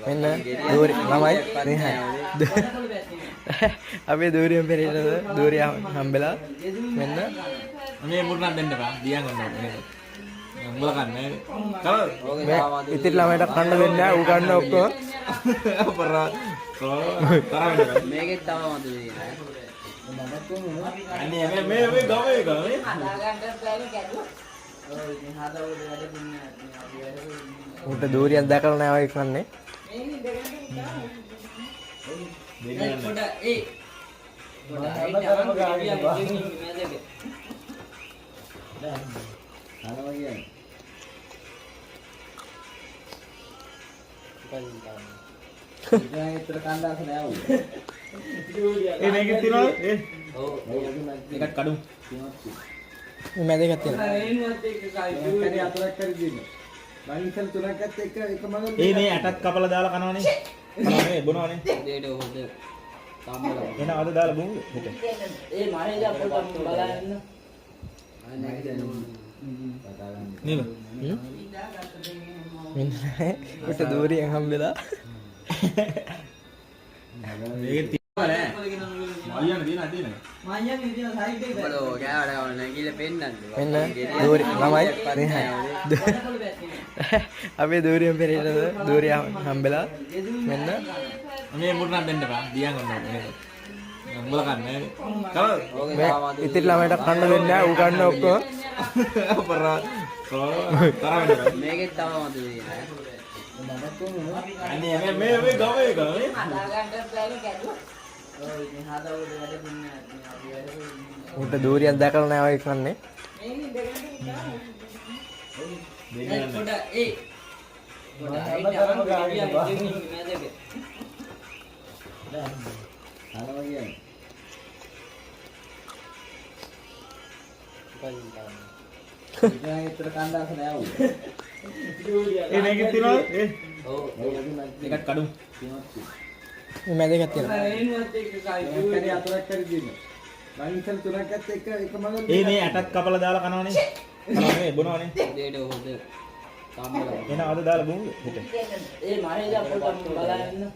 මෙන්න දූරි ළමයි අපේ දූරියෙන් පෙරේද දූරිය හම්බෙලා මෙන්න මේ මුරුණක් දෙන්න බා දියන් ගන්න උඹල කන්නේ කල ඉතින් ළමයට කන්න දෙන්නේ නැහැ ඌ කන්න ඔක්කොම අපරා මේකෙත් තව මතු අනේ මේ ගමේ ගමේ ඌට දූරියක් දැකලා නැහැ වගේ කන්නේ මේකෙත් තියනවා එකක් කඩු මේ මැද එකක් තියෙනවා මේ ඇටත් කපලා දාලා කනවනේ මේ බොනවනේ දෙඩ හොද සම්බල එන අද දාලා බොමු හෙට ඒ මහේජා පොඩ්ඩක් බලන්න නේද මෙන්න ඌට දූරියෙන් හම්බෙලා මේකෙත් තියනවා නෑ මයියන් දින මෙන්න දූරි ළමයි අපේ දූරියෙන් පෙරේද දූරිය හම්බෙලා මෙන්න මේ මුරුණක් දෙන්න බා දියන් ගන්න උඹල කන්නේ කල ඉතින් ළමයට කන්න දෙන්නේ නැහැ ඌ කන්න ඔක්කොම අපරා මේකෙත් තව මතු අනේ මේ ගමේ ගමේ ඌට දූරියක් දැකලා නැහැ වගේ කන්නේ මේකෙත් තියනවා එකක් කඩු මේ මැද එකක් තියෙනවා මේ ඇටත් කපලා දාලා කනවනේ මේ බොනවනේ දෙඩ හොද සම්බල එන අද දාලා බොමු හෙට ඒ මහේජා පොඩ්ඩක් බලන්න